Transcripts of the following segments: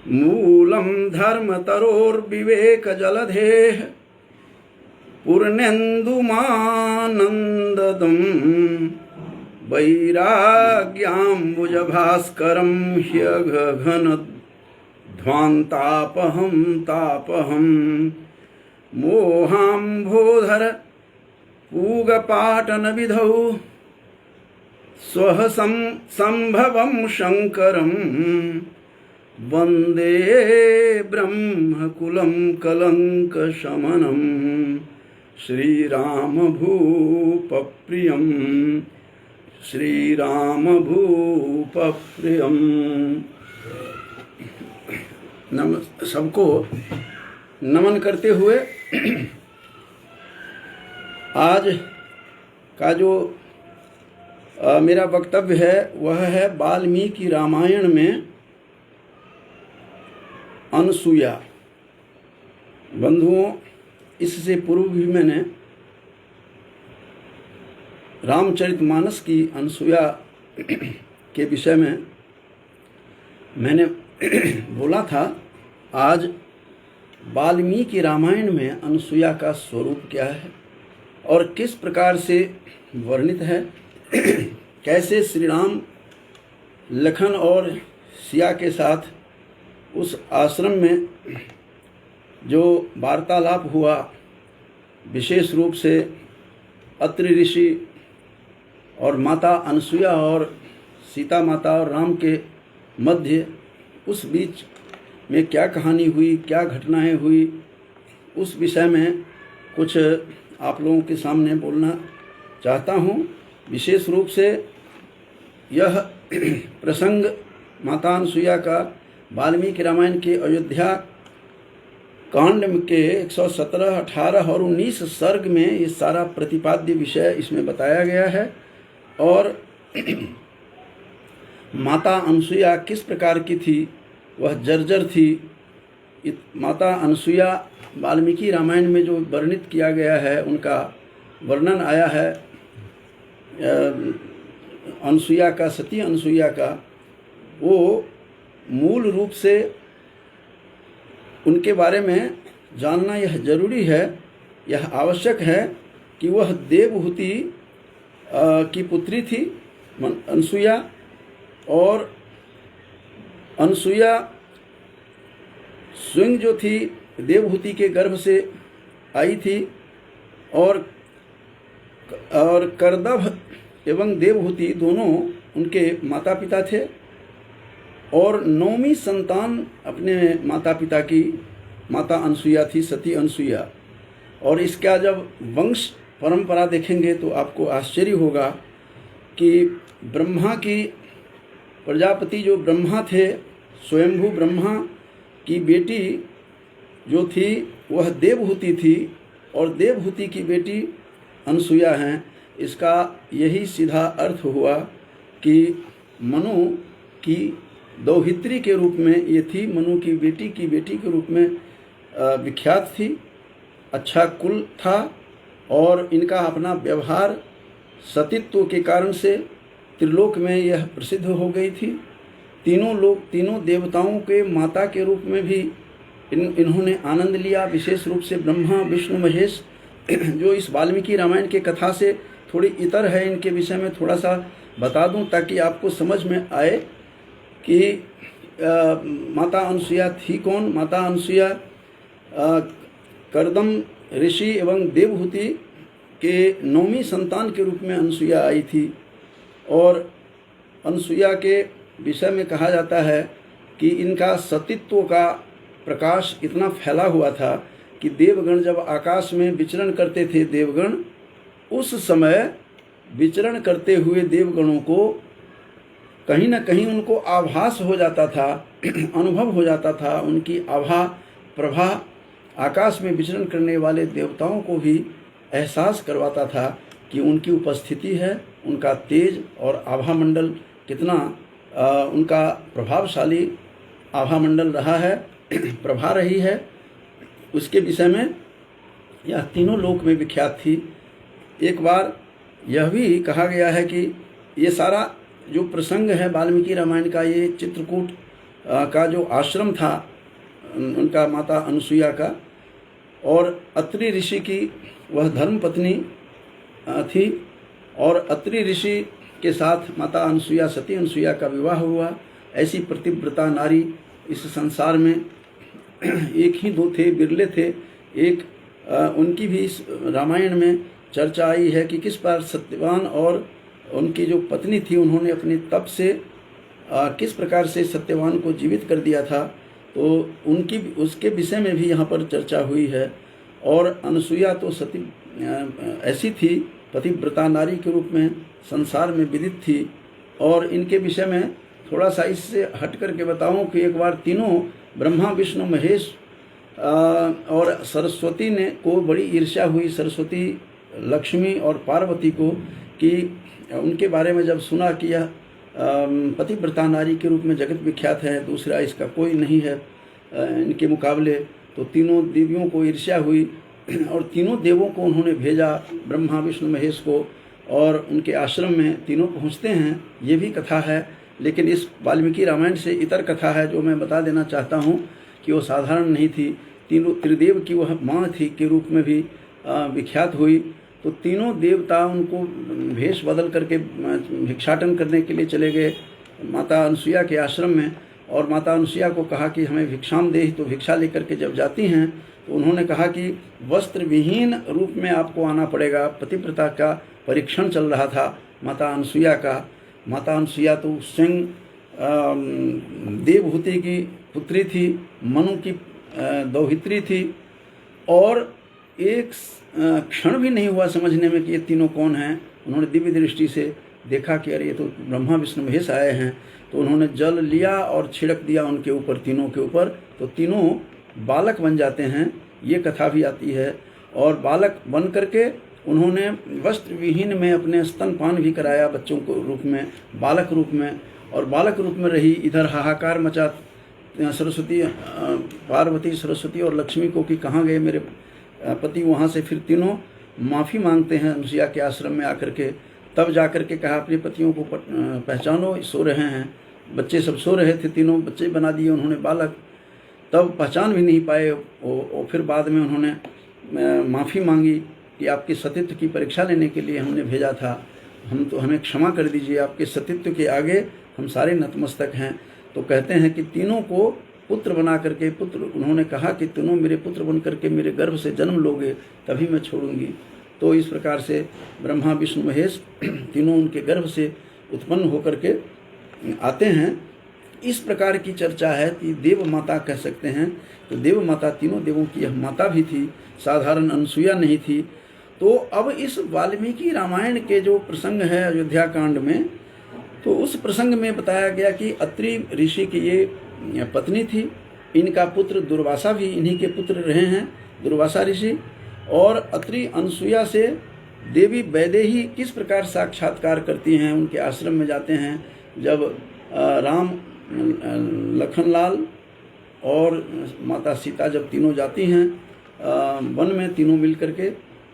मूलम धर्मतरोर्विवेकजलधेः पूर्णेन्दुमानन्ददं वैराग्याम्बुजभास्करं ह्यघघनध्वान्तापहं तापहं मोहाम्भोधर पूगपाटनविधौ स्वहसं संभवं शङ्करं वन्दे ब्रह्मकुलं कलङ्कशमनं श्रीरामभूपप्रियं श्रीरामभूपप्रियं। सबको नमन करते हुए आज का जो मेरा वक्तव्य है वह है वाल्मीकि रामायण में अनसुया। बंधुओं, इससे पूर्व भी मैंने रामचरितमानस की अनसुया के विषय में मैंने बोला था। आज वाल्मीकि रामायण में अनसुया का स्वरूप क्या है और किस प्रकार से वर्णित है, कैसे श्री राम लखन और सिया के साथ उस आश्रम में जो वार्तालाप हुआ, विशेष रूप से अत्रि ऋषि और माता अनसुया और सीता माता और राम के मध्य, उस बीच में क्या कहानी हुई, क्या घटनाएं हुई, उस विषय में कुछ आप लोगों के सामने बोलना चाहता हूँ। विशेष रूप से यह प्रसंग माता अनसुया का वाल्मीकि रामायण के अयोध्या कांड के 117, 18 और 19 सर्ग में ये सारा प्रतिपाद्य विषय इसमें बताया गया है। और माता अनसुया किस प्रकार की थी, वह जर्जर थी। माता अनसुया वाल्मीकि रामायण में जो वर्णित किया गया है, उनका वर्णन आया है अनसुया का, सती अनसुया का, वो मूल रूप से उनके बारे में जानना यह जरूरी है, यह आवश्यक है कि वह देवहूति की पुत्री थी अनसुया। और अनसुया स्वयं जो थी देवहूति के गर्भ से आई थी। और करदभ एवं देवहूति दोनों उनके माता पिता थे। और 9वीं संतान अपने माता पिता की माता अनसुया थी, सती अनसुया। और इसका जब वंश परंपरा देखेंगे तो आपको आश्चर्य होगा कि ब्रह्मा की प्रजापति जो ब्रह्मा थे, स्वयंभू ब्रह्मा की बेटी जो थी वह देवहूति थी और देवहूति की बेटी अनसुया हैं। इसका यही सीधा अर्थ हुआ कि मनु की दौहित्री के रूप में ये थी, मनु की बेटी के रूप में विख्यात थी। अच्छा कुल था और इनका अपना व्यवहार सतीत्व के कारण से त्रिलोक में यह प्रसिद्ध हो गई थी। तीनों देवताओं के माता के रूप में भी इन्होंने आनंद लिया। विशेष रूप से ब्रह्मा, विष्णु, महेश, जो इस वाल्मीकि रामायण के कथा से थोड़ी इतर है, इनके विषय में थोड़ा सा बता दूं ताकि आपको समझ में आए कि माता अनसुया थी कौन। माता अनसुया करदम ऋषि एवं देवहूति के 9वीं संतान के रूप में अनसुया आई थी। और अनसुया के विषय में कहा जाता है कि इनका सतीत्व का प्रकाश इतना फैला हुआ था कि देवगण जब आकाश में विचरण करते थे, देवगण उस समय विचरण करते हुए देवगणों को कहीं न कहीं उनको आभास हो जाता था, अनुभव हो जाता था। उनकी आभा प्रभा आकाश में विचरण करने वाले देवताओं को भी एहसास करवाता था कि उनकी उपस्थिति है, उनका तेज और आभा मंडल कितना उनका प्रभावशाली आभा मंडल रहा है, प्रभा रही है। उसके विषय में यह तीनों लोक में विख्यात थी। एक बार यह भी कहा गया है कि ये सारा जो प्रसंग है वाल्मीकि रामायण का, ये चित्रकूट का जो आश्रम था उनका, माता अनुसुईया का, और अत्रि ऋषि की वह धर्म पत्नी थी, और अत्रि ऋषि के साथ माता अनुसुईया, सती अनुसुईया का विवाह हुआ। ऐसी पतिव्रता नारी इस संसार में एक ही दो थे, बिरले थे। एक उनकी भी इस रामायण में चर्चा आई है कि किस प्रकार सत्यवान और उनकी जो पत्नी थी उन्होंने अपने तप से किस प्रकार से सत्यवान को जीवित कर दिया था, तो उनकी उसके विषय में भी यहाँ पर चर्चा हुई है। और अनुसुईया तो सती ऐसी थी, पतिव्रता नारी के रूप में संसार में विदित थी। और इनके विषय में थोड़ा सा इससे हट करके बताऊं कि एक बार तीनों ब्रह्मा विष्णु महेश और सरस्वती ने को बड़ी ईर्ष्या हुई, सरस्वती, लक्ष्मी और पार्वती को, कि उनके बारे में जब सुना कि यह पतिव्रता नारी के रूप में जगत विख्यात है, दूसरा इसका कोई नहीं है इनके मुकाबले, तो तीनों देवियों को ईर्ष्या हुई और तीनों देवों को उन्होंने भेजा, ब्रह्मा विष्णु महेश को, और उनके आश्रम में तीनों पहुंचते हैं। ये भी कथा है, लेकिन इस वाल्मीकि रामायण से इतर कथा है जो मैं बता देना चाहता हूँ कि वो साधारण नहीं थी। तीनों त्रिदेव की वह माँ थी के रूप में भी विख्यात हुई। तो तीनों देवता उनको भेष बदल करके भिक्षाटन करने के लिए चले गए माता अनुसुईया के आश्रम में, और माता अनुसुईया को कहा कि हमें भिक्षाम दे। तो भिक्षा लेकर के जब जाती हैं तो उन्होंने कहा कि वस्त्र विहीन रूप में आपको आना पड़ेगा। पतिव्रता का परीक्षण चल रहा था माता अनुसुईया का। माता अनुसुईया तो स्वयं देवहूति की पुत्री थी, मनु की दौहित्री थी, और एक क्षण भी नहीं हुआ समझने में कि ये तीनों कौन हैं। उन्होंने दिव्य दृष्टि से देखा कि अरे ये तो ब्रह्मा विष्णु महेश आए हैं। तो उन्होंने जल लिया और छिड़क दिया उनके ऊपर, तीनों के ऊपर, तो तीनों बालक बन जाते हैं। ये कथा भी आती है। और बालक बन करके उन्होंने वस्त्र विहीन में अपने स्तनपान भी कराया बच्चों को रूप में, बालक रूप में, और बालक रूप में रही। इधर हाहाकार मचा सरस्वती, पार्वती, सरस्वती और लक्ष्मी को कि कहाँ गए मेरे पति। वहाँ से फिर तीनों माफ़ी मांगते हैं अनुसुईया के आश्रम में आकर के। तब जा कर के कहा अपने पतियों को पहचानो, सो रहे हैं। बच्चे सब सो रहे थे, तीनों बच्चे बना दिए उन्होंने बालक। तब पहचान भी नहीं पाए। और फिर बाद में उन्होंने माफ़ी मांगी कि आपके सतीत्व की परीक्षा लेने के लिए हमने भेजा था, हमें क्षमा कर दीजिए, आपके सतीत्व के आगे हम सारे नतमस्तक हैं। तो कहते हैं कि तीनों को पुत्र बना करके, पुत्र उन्होंने कहा कि तीनों मेरे पुत्र बन करके मेरे गर्भ से जन्म लोगे तभी मैं छोड़ूंगी। तो इस प्रकार से ब्रह्मा विष्णु महेश तीनों उनके गर्भ से उत्पन्न होकर के आते हैं। इस प्रकार की चर्चा है कि देव माता कह सकते हैं। तो देव माता तीनों देवों की यह माता भी थी, साधारण अनुसुईया नहीं थी। तो अब इस वाल्मीकि रामायण के जो प्रसंग है अयोध्या कांड में, तो उस प्रसंग में बताया गया कि अत्रि ऋषि की ये पत्नी थी, इनका पुत्र दुर्वासा भी इन्हीं के पुत्र रहे हैं, दुर्वासा ऋषि। और अत्रि अनुसुईया से देवी वैदेही किस प्रकार साक्षात्कार करती हैं, उनके आश्रम में जाते हैं। जब राम, लखनलाल और माता सीता जब तीनों जाती हैं वन में, तीनों मिल करके,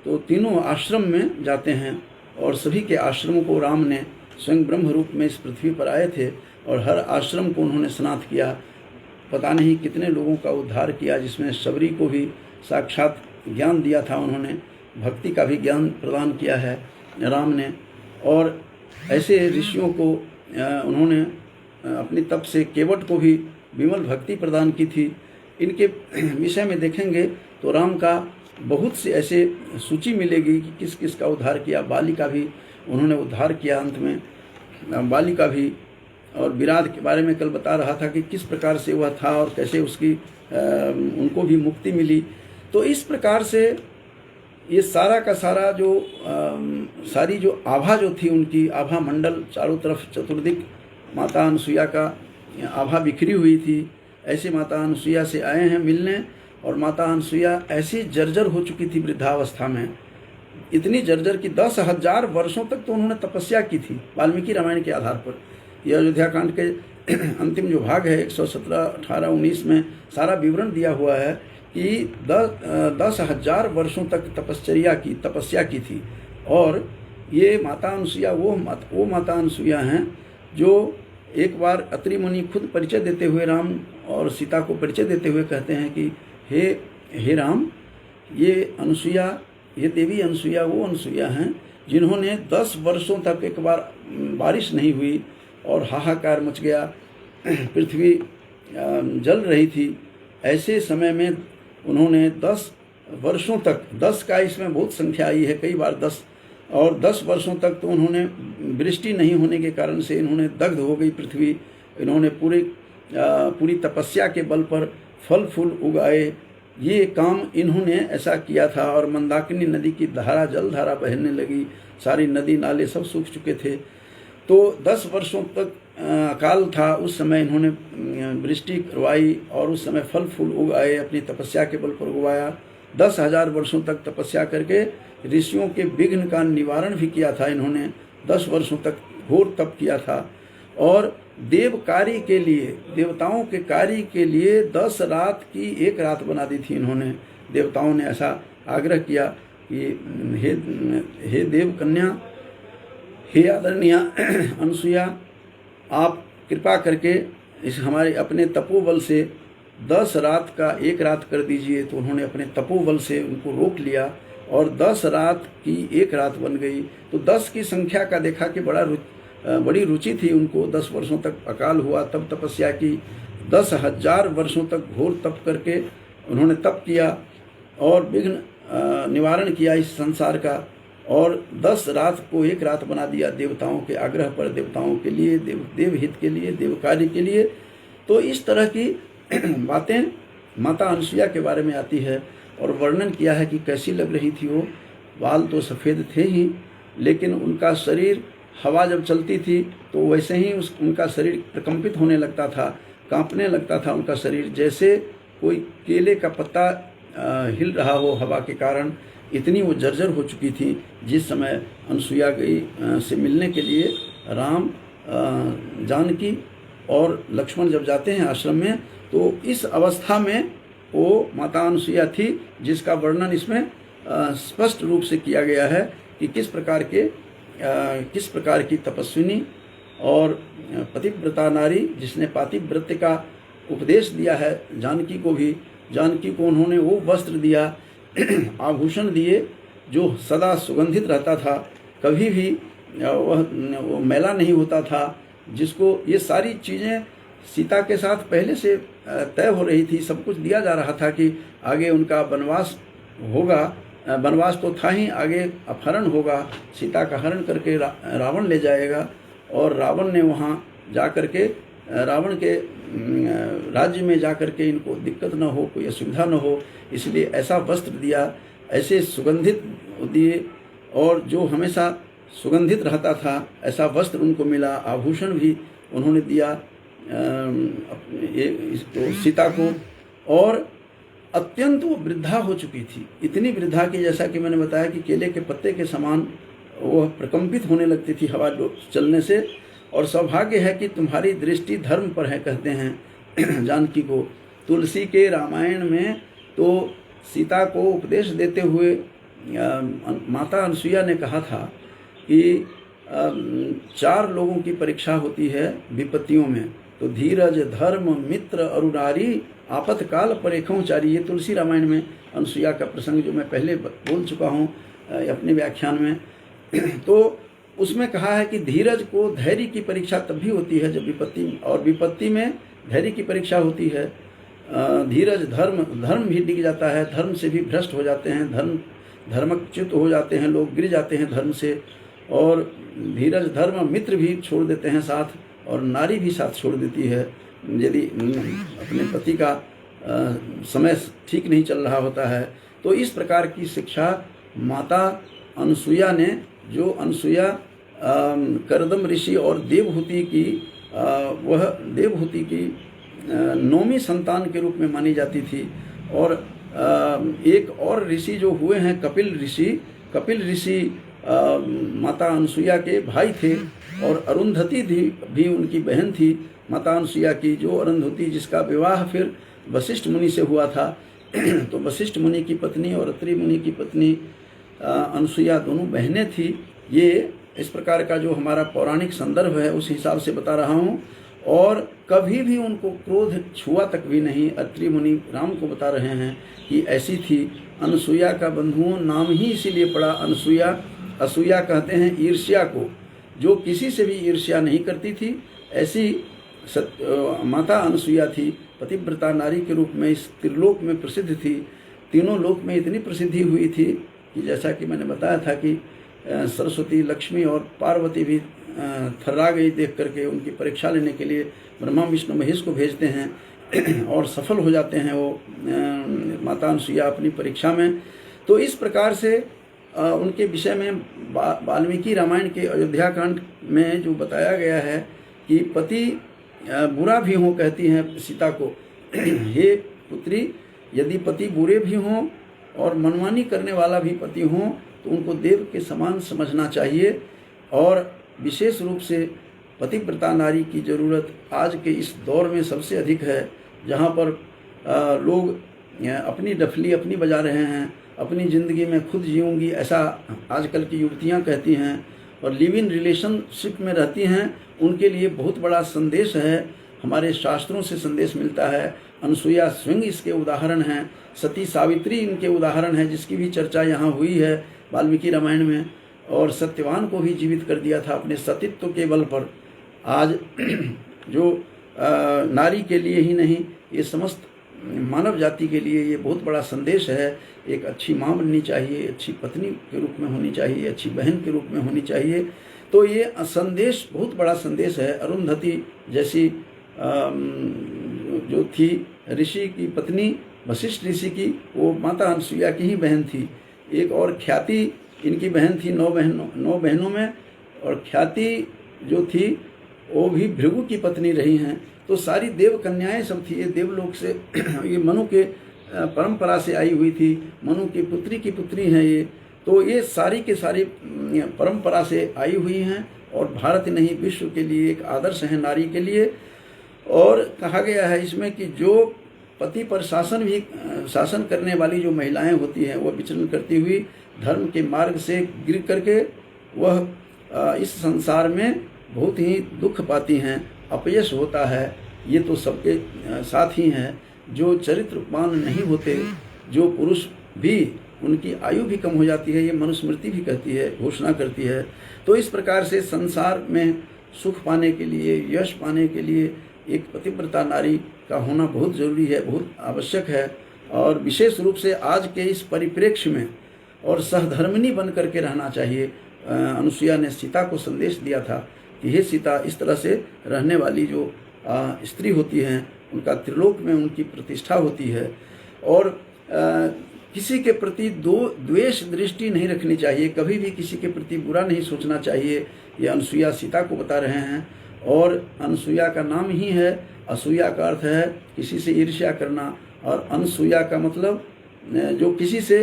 तो तीनों आश्रम में जाते हैं। और सभी के आश्रमों को राम ने स्वयं ब्रह्म रूप में इस पृथ्वी पर आए थे, और हर आश्रम को उन्होंने स्नात किया। पता नहीं कितने लोगों का उद्धार किया, जिसमें शबरी को भी साक्षात ज्ञान दिया था उन्होंने, भक्ति का भी ज्ञान प्रदान किया है राम ने। और ऐसे ऋषियों को उन्होंने अपनी तप से केवट को भी विमल भक्ति प्रदान की थी। इनके विषय में देखेंगे तो राम का बहुत से ऐसे सूची मिलेगी कि किस किस का उद्धार किया। बाली का भी उन्होंने उद्धार किया अंत में, बाली का भी। और विराट के बारे में कल बता रहा था कि किस प्रकार से वह था और कैसे उसकी उनको भी मुक्ति मिली। तो इस प्रकार से ये सारा का सारा जो सारी जो आभा जो थी उनकी, आभा मंडल चारों तरफ चतुर्दिक माता अनुसुईया का आभा बिखरी हुई थी। ऐसे माता अनुसुईया से आए हैं मिलने। और माता अनुसुईया ऐसी जर्जर हो चुकी थी वृद्धावस्था में, इतनी जर्जर कि 10,000 वर्षों तक तो उन्होंने तपस्या की थी वाल्मीकि रामायण के आधार पर। यह अयोध्या कांड के अंतिम जो भाग है 117, 18, 19 में सारा विवरण दिया हुआ है कि 10,000 वर्षों तक तपस्या की थी। और ये माता अनुसुईया वो माता अनुसुईया हैं जो एक बार अत्रि मुनि खुद परिचय देते हुए राम और सीता को परिचय देते हुए कहते हैं कि हे राम, ये अनसुया, ये देवी अनसुया वो अनसुया हैं जिन्होंने 10 वर्षों तक एक बार बारिश नहीं हुई और हाहाकार मच गया, पृथ्वी जल रही थी। ऐसे समय में उन्होंने 10 वर्षों तक, 10 का इसमें बहुत संख्या आई है, कई बार 10, और 10 वर्षों तक तो उन्होंने वृष्टि नहीं होने के कारण से इन्होंने दग्ध हो गई पृथ्वी। इन्होंने पूरी तपस्या के बल पर फल फूल उगाए। ये काम इन्होंने ऐसा किया था। और मंदाकिनी नदी की धारा, जलधारा बहने लगी, सारी नदी नाले सब सूख चुके थे। तो 10 वर्षों तक अकाल था। उस समय इन्होंने वृष्टि करवाई और उस समय फल फूल उगाए, अपनी तपस्या के बल पर उगाया। 10,000 वर्षों तक तपस्या करके ऋषियों के विघ्न का निवारण भी किया था इन्होंने। 10 वर्षों तक घोर तप किया था। और देव कार्य के लिए, देवताओं के कार्य के लिए 10 रात की एक रात बना दी थी इन्होंने। देवताओं ने ऐसा आग्रह किया कि हे देव कन्या, हे आदरणीय अनसुया, आप कृपा करके इस हमारे अपने तपोबल से 10 रात का एक रात कर दीजिए। तो उन्होंने अपने तपोबल से उनको रोक लिया और 10 रात की एक रात बन गई। तो 10 की संख्या का देखा कि बड़ी रुचि थी उनको। 10 वर्षों तक अकाल हुआ, तब तपस्या की। 10,000 वर्षों तक घोर तप करके उन्होंने तप किया और विघ्न निवारण किया इस संसार का। और 10 रात को एक रात बना दिया देवताओं के आग्रह पर, देवताओं के लिए, देव हित के लिए, देव कार्य के लिए। तो इस तरह की बातें माता अनसुया के बारे में आती है और वर्णन किया है कि कैसी लग रही थी वो। बाल तो सफ़ेद थे ही, लेकिन उनका शरीर, हवा जब चलती थी तो वैसे ही उनका शरीर प्रकंपित होने लगता था, कांपने लगता था उनका शरीर, जैसे कोई केले का पत्ता हिल रहा हो हवा के कारण। इतनी वो जर्जर हो चुकी थी। जिस समय अनसुया गई से मिलने के लिए, राम, जानकी और लक्ष्मण जब जाते हैं आश्रम में, तो इस अवस्था में वो माता अनसुया थी, जिसका वर्णन इसमें स्पष्ट रूप से किया गया है कि किस प्रकार की तपस्विनी और पतिव्रता नारी, जिसने पातिव्रत्य का उपदेश दिया है जानकी को भी। जानकी को उन्होंने वो वस्त्र दिया, आभूषण दिए जो सदा सुगंधित रहता था, कभी भी वह मैला नहीं होता था, जिसको ये सारी चीज़ें सीता के साथ पहले से तय हो रही थी। सब कुछ दिया जा रहा था कि आगे उनका वनवास होगा। वनवास तो था ही, आगे अपहरण होगा, सीता का हरण करके रावण ले जाएगा और रावण ने वहाँ जा कर के, रावण के राज्य में जा कर के इनको दिक्कत न हो, कोई असुविधा न हो, इसलिए ऐसा वस्त्र दिया, ऐसे सुगंधित दिए और जो हमेशा सुगंधित रहता था ऐसा वस्त्र उनको मिला। आभूषण भी उन्होंने दिया तो सीता को। और अत्यंत वो वृद्धा हो चुकी थी, इतनी वृद्धा कि जैसा कि मैंने बताया कि केले के पत्ते के समान वो प्रकंपित होने लगती थी हवा चलने से। और सौभाग्य है कि तुम्हारी दृष्टि धर्म पर है, कहते हैं जानकी को। तुलसी के रामायण में तो सीता को उपदेश देते हुए माता अनसुया ने कहा था कि 4 लोगों की परीक्षा होती है विपत्तियों में, तो धीरज, धर्म, मित्र, अरुणारी, आपतकाल परेखोचारी। ये तुलसी रामायण में अनसुया का प्रसंग जो मैं पहले बोल चुका हूँ अपने व्याख्यान में। तो उसमें कहा है कि धीरज को, धैर्य की परीक्षा तब भी होती है जब विपत्ति में धैर्य की परीक्षा होती है। धीरज, धर्म भी डिग जाता है, धर्म से भी भ्रष्ट हो जाते हैं, धर्मच्युत हो जाते हैं लोग, गिर जाते हैं धर्म से। और धीरज, धर्म, मित्र भी छोड़ देते हैं साथ, और नारी भी साथ छोड़ देती है यदि अपने पति का समय ठीक नहीं चल रहा होता है। तो इस प्रकार की शिक्षा माता अनसुया ने, जो अनसुया करदम ऋषि और देवहूति की, वह देवहूति की 9वीं संतान के रूप में मानी जाती थी। और एक और ऋषि जो हुए हैं कपिल ऋषि माता अनसुया के भाई थे। और अरुंधति भी उनकी बहन थी माता अनसुया की, जो अरुंधति जिसका विवाह फिर वशिष्ठ मुनि से हुआ था। तो वशिष्ठ मुनि की पत्नी और अत्रि मुनि की पत्नी अनसुया दोनों बहनें थी। ये इस प्रकार का जो हमारा पौराणिक संदर्भ है उस हिसाब से बता रहा हूँ। और कभी भी उनको क्रोध छुआ तक भी नहीं। अत्रि मुनि राम को बता रहे हैं कि ऐसी थी। अनसुया का बंधुओं नाम ही इसीलिए पड़ा अनसुया। असूया कहते हैं ईर्ष्या को, जो किसी से भी ईर्ष्या नहीं करती थी, ऐसी माता अनसुया थी। पतिव्रता नारी के रूप में इस त्रिलोक में प्रसिद्ध थी। तीनों लोक में इतनी प्रसिद्धि हुई थी कि जैसा कि मैंने बताया था कि सरस्वती, लक्ष्मी और पार्वती भी थर्रा गई देख करके। उनकी परीक्षा लेने के लिए ब्रह्मा विष्णु महेश को भेजते हैं और सफल हो जाते हैं वो माता अनसुया अपनी परीक्षा में। तो इस प्रकार से उनके विषय में वाल्मीकि रामायण के अयोध्या कांड में जो बताया गया है कि पति बुरा भी हो, कहती हैं सीता को, हे पुत्री, यदि पति बुरे भी हों और मनमानी करने वाला भी पति हो तो उनको देव के समान समझना चाहिए। और विशेष रूप से पतिव्रता नारी की ज़रूरत आज के इस दौर में सबसे अधिक है, जहाँ पर लोग अपनी डफली अपनी बजा रहे हैं, अपनी ज़िंदगी में खुद जीऊंगी ऐसा आजकल की युवतियाँ कहती हैं और लिव इन रिलेशनशिप में रहती हैं। उनके लिए बहुत बड़ा संदेश है, हमारे शास्त्रों से संदेश मिलता है। अनसुया स्वयं इसके उदाहरण हैं, सती सावित्री इनके उदाहरण है, जिसकी भी चर्चा यहाँ हुई है वाल्मीकि रामायण में। और सत्यवान को भी जीवित कर दिया था अपने सतीत्व के बल पर। आज जो नारी के लिए ही नहीं, ये समस्त मानव जाति के लिए ये बहुत बड़ा संदेश है। एक अच्छी माँ बननी चाहिए, अच्छी पत्नी के रूप में होनी चाहिए, अच्छी बहन के रूप में होनी चाहिए। तो ये संदेश बहुत बड़ा संदेश है। अरुंधति जैसी जो थी ऋषि की पत्नी, वशिष्ठ ऋषि की, वो माता अनसुया की ही बहन थी। एक और ख्याति इनकी बहन थी, 9 बहनों में, और ख्याति जो थी वो भी भृगु की पत्नी रही हैं। तो सारी देव कन्याएं सब थी। ये देवलोक से ये मनु के परंपरा से आई हुई थी, मनु की पुत्री हैं ये। तो ये सारी के सारी परंपरा से आई हुई हैं और भारत नहीं विश्व के लिए एक आदर्श है नारी के लिए। और कहा गया है इसमें कि जो पति पर शासन करने वाली जो महिलाएं होती हैं, वह विचरण करती हुई धर्म के मार्ग से गिर करके वह इस संसार में बहुत ही दुख पाती हैं, अपयश होता है। ये तो सबके साथ ही हैं। जो चरित्रवान नहीं होते, जो पुरुष भी, उनकी आयु भी कम हो जाती है, ये मनुस्मृति भी कहती है, घोषणा करती है। तो इस प्रकार से संसार में सुख पाने के लिए, यश पाने के लिए एक पतिव्रता नारी का होना बहुत ज़रूरी है, बहुत आवश्यक है। और विशेष रूप से आज के इस परिप्रेक्ष्य में और सहधर्मिणी बन करके रहना चाहिए। अनुसुईया ने सीता को संदेश दिया था कि हे सीता, इस तरह से रहने वाली जो स्त्री होती हैं, उनका त्रिलोक में उनकी प्रतिष्ठा होती है। और किसी के प्रति द्वेष दृष्टि नहीं रखनी चाहिए, कभी भी किसी के प्रति बुरा नहीं सोचना चाहिए। ये अनुसुईया सीता को बता रहे हैं। और अनुसुईया का नाम ही है, असूया का अर्थ है किसी से ईर्ष्या करना, और अनुसुईया का मतलब जो किसी से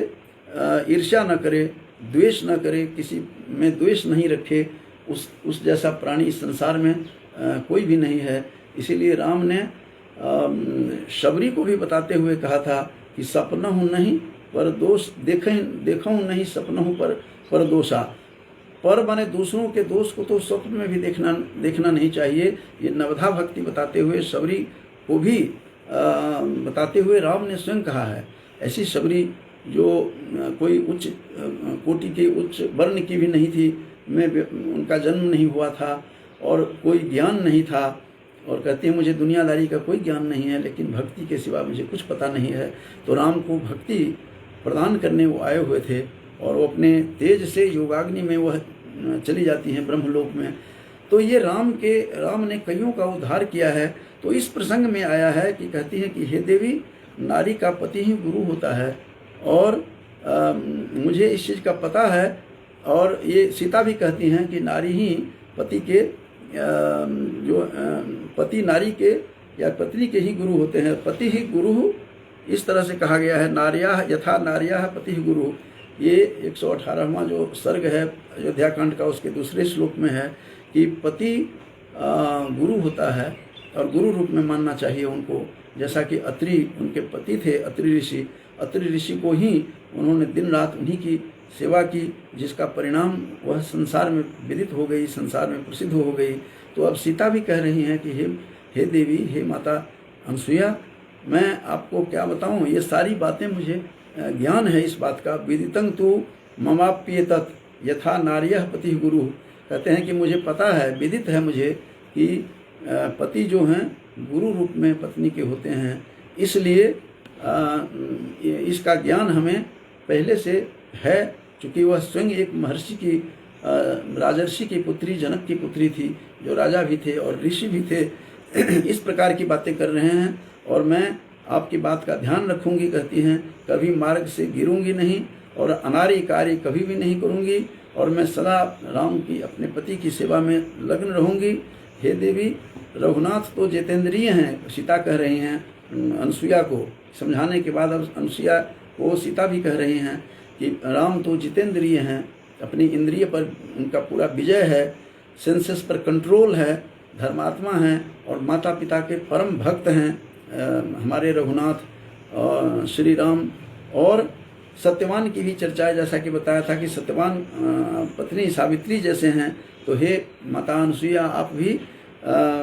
ईर्ष्या न करे, द्वेष न करे, किसी में द्वेष नहीं रखे, उस जैसा प्राणी इस संसार में कोई भी नहीं है। इसीलिए राम ने शबरी को भी बताते हुए कहा था कि सपनहु नहीं पर दोष देखूं नहीं, सपनहु पर दोषा। पर माने दूसरों के दोष को तो स्वप्न में भी देखना नहीं चाहिए। ये नवधा भक्ति बताते हुए शबरी को भी बताते हुए राम ने स्वयं कहा है। ऐसी शबरी जो कोई उच्च कोटि के उच्च वर्ण की भी नहीं थी, उनका जन्म नहीं हुआ था और कोई ज्ञान नहीं था, और कहती है मुझे दुनियादारी का कोई ज्ञान नहीं है, लेकिन भक्ति के सिवा मुझे कुछ पता नहीं है। तो राम को भक्ति प्रदान करने वो आए हुए थे, और वो अपने तेज से योगाग्नि में वह चली जाती हैं ब्रह्मलोक में। तो ये राम ने कईयों का उद्धार किया है। तो इस प्रसंग में आया है कि कहती हैं कि हे देवी, नारी का पति ही गुरु होता है, और मुझे इस चीज़ का पता है। और ये सीता भी कहती हैं कि नारी ही पति के पति नारी के या पत्नी के ही गुरु होते हैं। पति ही गुरु, इस तरह से कहा गया है। नार्याः यथा नार्याः पति ही गुरु। ये 118वां जो सर्ग है अयोध्या कांड का, उसके दूसरे श्लोक में है कि पति गुरु होता है और गुरु रूप में मानना चाहिए उनको। जैसा कि अत्रि उनके पति थे, अत्रि ऋषि को ही उन्होंने दिन रात उन्हीं की सेवा की, जिसका परिणाम वह संसार में विदित हो गई, संसार में प्रसिद्ध हो गई। तो अब सीता भी कह रही हैं कि हे देवी, हे माता अनसुया, मैं आपको क्या बताऊं, ये सारी बातें मुझे ज्ञान है इस बात का। विदितं तु ममाप्येतत् यथा नार्यः पति गुरु, कहते हैं कि मुझे पता है, विदित है मुझे कि पति जो हैं गुरु रूप में पत्नी के होते हैं, इसलिए इसका ज्ञान हमें पहले से है, चूँकि वह स्वयं एक महर्षि की राजर्षि की पुत्री, जनक की पुत्री थी, जो राजा भी थे और ऋषि भी थे। इस प्रकार की बातें कर रहे हैं और मैं आपकी बात का ध्यान रखूंगी, कहती हैं, कभी मार्ग से गिरूंगी नहीं और अनारी कार्य कभी भी नहीं करूंगी, और मैं सदा राम की, अपने पति की सेवा में लग्न रहूंगी। हे देवी, रघुनाथ तो जितेंद्रिय हैं, सीता कह रही हैं अनसुया को समझाने के बाद। अब अनसुया को सीता भी कह रही हैं कि राम तो जितेंद्रिय हैं, अपनी इंद्रिय पर उनका पूरा विजय है, सेंसेस पर कंट्रोल है, धर्मात्मा हैं और माता पिता के परम भक्त हैं हमारे रघुनाथ श्री राम। और सत्यवान की भी चर्चा है, जैसा कि बताया था कि सत्यवान पत्नी सावित्री जैसे हैं। तो हे माता अनसुया, आप भी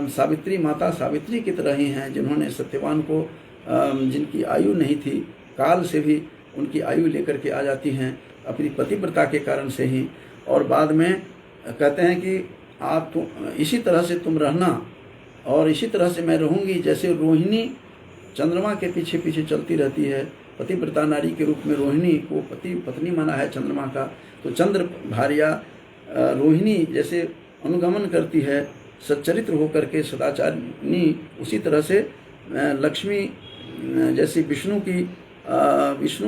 सावित्री, माता सावित्री की तरह ही हैं, जिन्होंने सत्यवान को, जिनकी आयु नहीं थी, काल से भी उनकी आयु लेकर के आ जाती हैं अपनी पतिव्रता के कारण से ही। और बाद में कहते हैं कि आप इसी तरह से तुम रहना और इसी तरह से मैं रहूँगी, जैसे रोहिणी चंद्रमा के पीछे पीछे चलती रहती है। पतिव्रता नारी के रूप में रोहिणी को पत्नी माना है चंद्रमा का। तो चंद्र भार्या रोहिणी जैसे अनुगमन करती है सच्चरित्र होकर के, सदाचारिणी, उसी तरह से लक्ष्मी जैसे विष्णु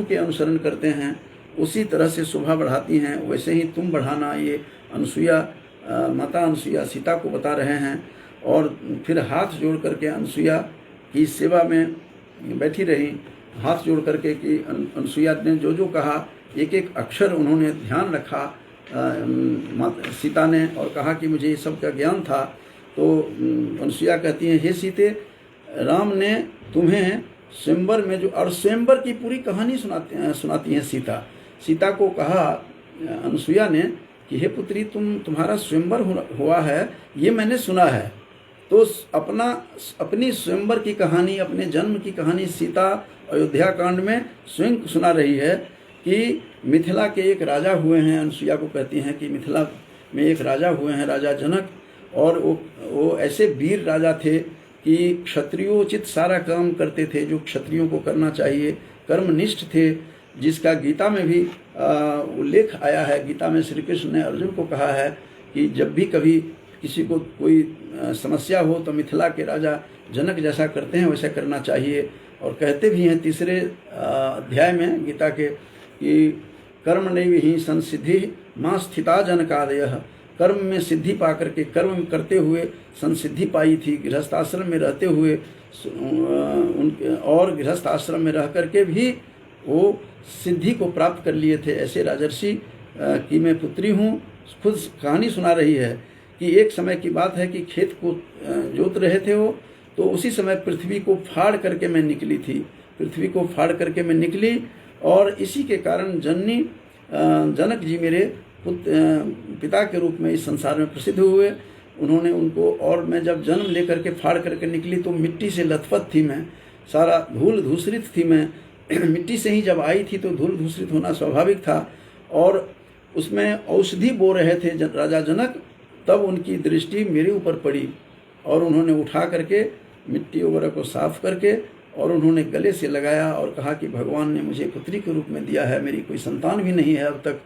के अनुसरण करते हैं, उसी तरह से शोभा बढ़ाती हैं, वैसे ही तुम बढ़ाना। ये अनसुया, माता अनसुया सीता को बता रहे हैं। और फिर हाथ जोड़ करके अनसुया की सेवा में बैठी रही, हाथ जोड़ करके कि अनसुया ने जो जो कहा, एक एक अक्षर उन्होंने ध्यान रखा सीता ने, और कहा कि मुझे ये सब का ज्ञान था। तो अनसुया कहती हैं, हे सीते, राम ने तुम्हें स्वयंवर में जो, और स्वयंवर की पूरी कहानी सुनाती हैं सीता को कहा अनसुया ने कि हे पुत्री, तुम्हारा स्वयंवर हुआ है, ये मैंने सुना है। तो अपनी स्वयंवर की कहानी, अपने जन्म की कहानी सीता अयोध्या कांड में स्वयं सुना रही है कि मिथिला के एक राजा हुए हैं। अनसुया को कहती हैं कि मिथिला में एक राजा हुए हैं, राजा जनक, और वो ऐसे वीर राजा थे कि क्षत्रियोचित सारा काम करते थे, जो क्षत्रियों को करना चाहिए, कर्मनिष्ठ थे, जिसका गीता में भी उल्लेख आया है। गीता में श्री कृष्ण ने अर्जुन को कहा है कि जब भी कभी किसी को कोई समस्या हो तो मिथिला के राजा जनक जैसा करते हैं वैसा करना चाहिए। और कहते भी हैं तीसरे अध्याय में गीता के कि कर्म नहीं ही संसिद्धि मां स्थिता जनकादयः, कर्म में सिद्धि पा करके, कर्म करते हुए संसिद्धि पाई थी। गृहस्थ आश्रम में रहते हुए और गृहस्थ आश्रम में रह करके भी वो सिद्धि को प्राप्त कर लिए थे। ऐसे राजर्षि की मैं पुत्री हूँ। खुद कहानी सुना रही है कि एक समय की बात है कि खेत को जोत रहे थे वो, तो उसी समय पृथ्वी को फाड़ करके मैं निकली थी, पृथ्वी को फाड़ करके मैं निकली, और इसी के कारण जनक जी मेरे पिता के रूप में इस संसार में प्रसिद्ध हुए। उन्होंने उनको, और मैं जब जन्म लेकर के फाड़ करके निकली तो मिट्टी से लथपथ थी मैं, सारा धूल धूसरित थी मैं। मिट्टी से ही जब आई थी तो धूल धूसरित होना स्वाभाविक था। और उसमें औषधि बो रहे थे राजा जनक, तब उनकी दृष्टि मेरे ऊपर पड़ी और उन्होंने उठा करके मिट्टी वगैरह को साफ करके और उन्होंने गले से लगाया और कहा कि भगवान ने मुझे पुत्री के रूप में दिया है, मेरी कोई संतान भी नहीं है अब तक,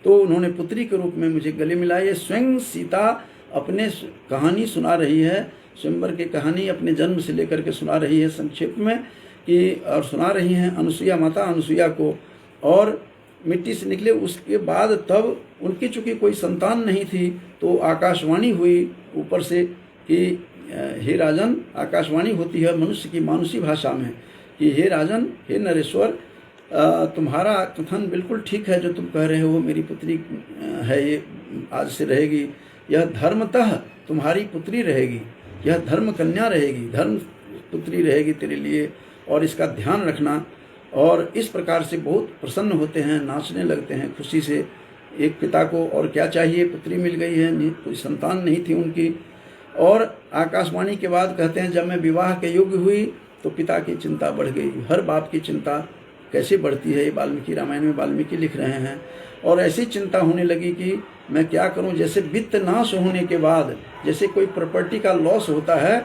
तो उन्होंने पुत्री के रूप में मुझे गले मिलाए। स्वयं सीता अपने कहानी सुना रही है, स्वयंवर की कहानी अपने जन्म से लेकर के सुना रही है संक्षेप में कि, और सुना रही हैं अनसुया, माता अनसुया को। और मिट्टी से निकले उसके बाद तब उनकी चूँकि कोई संतान नहीं थी तो आकाशवाणी हुई ऊपर से कि हे राजन, आकाशवाणी होती है मनुष्य की मानुषी भाषा में कि हे राजन, हे नरेश्वर, तुम्हारा कथन बिल्कुल ठीक है जो तुम कह रहे हो, मेरी पुत्री है, ये आज से रहेगी, यह धर्मतः तुम्हारी पुत्री रहेगी, यह धर्म कन्या रहेगी, धर्म पुत्री रहेगी तेरे लिए, और इसका ध्यान रखना। और इस प्रकार से बहुत प्रसन्न होते हैं, नाचने लगते हैं खुशी से। एक पिता को और क्या चाहिए, पुत्री मिल गई है, कोई संतान नहीं थी उनकी। और आकाशवाणी के बाद कहते हैं जब मैं विवाह के योग्य हुई तो पिता की चिंता बढ़ गई। हर बाप की चिंता कैसे बढ़ती है, ये वाल्मीकि रामायण में वाल्मीकि लिख रहे हैं। और ऐसी चिंता होने लगी कि मैं क्या करूं, जैसे वित्त नाश होने के बाद जैसे कोई प्रॉपर्टी का लॉस होता है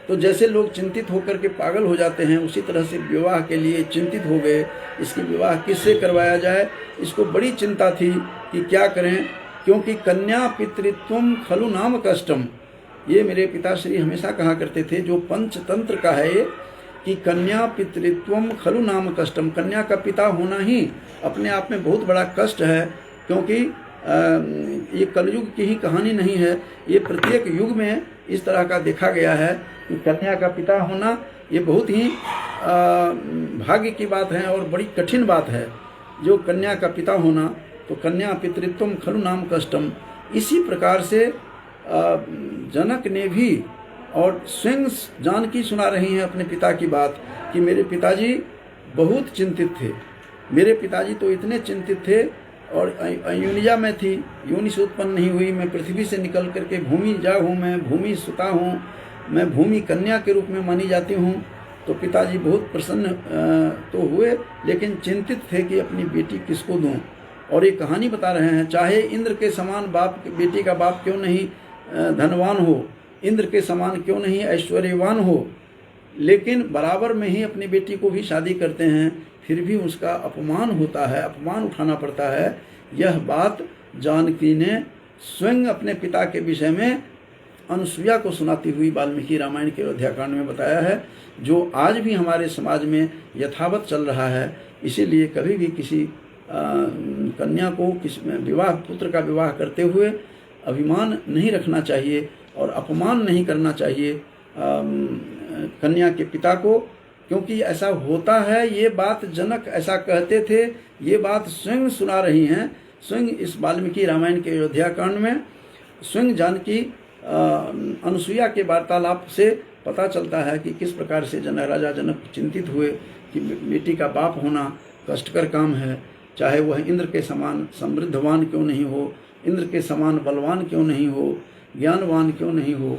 तो जैसे लोग चिंतित होकर के पागल हो जाते हैं, उसी तरह से विवाह के लिए चिंतित हो गए। इसकी विवाह किससे करवाया जाए, इसको बड़ी चिंता थी कि क्या करें, क्योंकि कन्या पितृत्वम खलु नाम कष्टम, ये मेरे पिताश्री हमेशा कहा करते थे, जो पंचतंत्र का है ये, कि कन्या पितृत्वम खलु नाम कष्टम, कन्या का पिता होना ही अपने आप में बहुत बड़ा कष्ट है। क्योंकि ये कलयुग की ही कहानी नहीं है, ये प्रत्येक युग में इस तरह का देखा गया है कि कन्या का पिता होना ये बहुत ही भाग्य की बात है और बड़ी कठिन बात है, जो कन्या का पिता होना। तो कन्या पितृत्वम खलु नाम कष्टम, इसी प्रकार से जनक ने भी, और स्वयं जानकी सुना रही हैं अपने पिता की बात कि मेरे पिताजी बहुत चिंतित थे। मेरे पिताजी तो इतने चिंतित थे, और अयुनिया में थी, योनि से उत्पन्न नहीं हुई, मैं पृथ्वी से निकल करके भूमि जा हूँ, मैं भूमि सुता हूँ, मैं भूमि कन्या के रूप में मानी जाती हूँ। तो पिताजी बहुत प्रसन्न तो हुए, लेकिन चिंतित थे कि अपनी बेटी किसको दूँ। और ये कहानी बता रहे हैं, चाहे इंद्र के समान बाप, बेटी का बाप क्यों नहीं धनवान हो, इंद्र के समान क्यों नहीं ऐश्वर्यवान हो, लेकिन बराबर में ही अपनी बेटी को भी शादी करते हैं, फिर भी उसका अपमान होता है, अपमान उठाना पड़ता है। यह बात जानकी ने स्वयं अपने पिता के विषय में अनुसुईया को सुनाती हुई वाल्मीकि रामायण के अयोध्याकांड में बताया है, जो आज भी हमारे समाज में यथावत चल रहा है। इसीलिए कभी भी किसी कन्या को विवाह, पुत्र का विवाह करते हुए अभिमान नहीं रखना चाहिए और अपमान नहीं करना चाहिए कन्या के पिता को, क्योंकि ऐसा होता है। ये बात जनक ऐसा कहते थे, ये बात स्वयं सुना रही हैं, स्वयं इस वाल्मीकि रामायण के अयोध्याकांड में स्वयं जानकी अनुसुईया के वार्तालाप से पता चलता है कि किस प्रकार से राजा जनक चिंतित हुए कि बेटी का बाप होना कष्टकर काम है, चाहे वह इंद्र के समान समृद्धवान क्यों नहीं हो, इंद्र के समान बलवान क्यों नहीं हो, ज्ञानवान क्यों नहीं हो।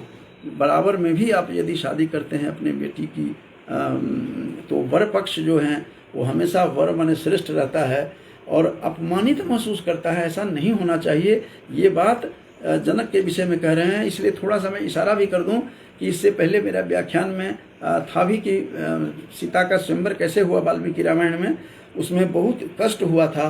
बराबर में भी आप यदि शादी करते हैं अपने बेटी की, तो वर पक्ष जो हैं वो हमेशा वर माने श्रेष्ठ रहता है और अपमानित महसूस करता है। ऐसा नहीं होना चाहिए। ये बात जनक के विषय में कह रहे हैं। इसलिए थोड़ा सा मैं इशारा भी कर दूं कि इससे पहले मेरा व्याख्यान में था भी कि सीता का स्वयंवर कैसे हुआ वाल्मीकि रामायण में, उसमें बहुत कष्ट हुआ था।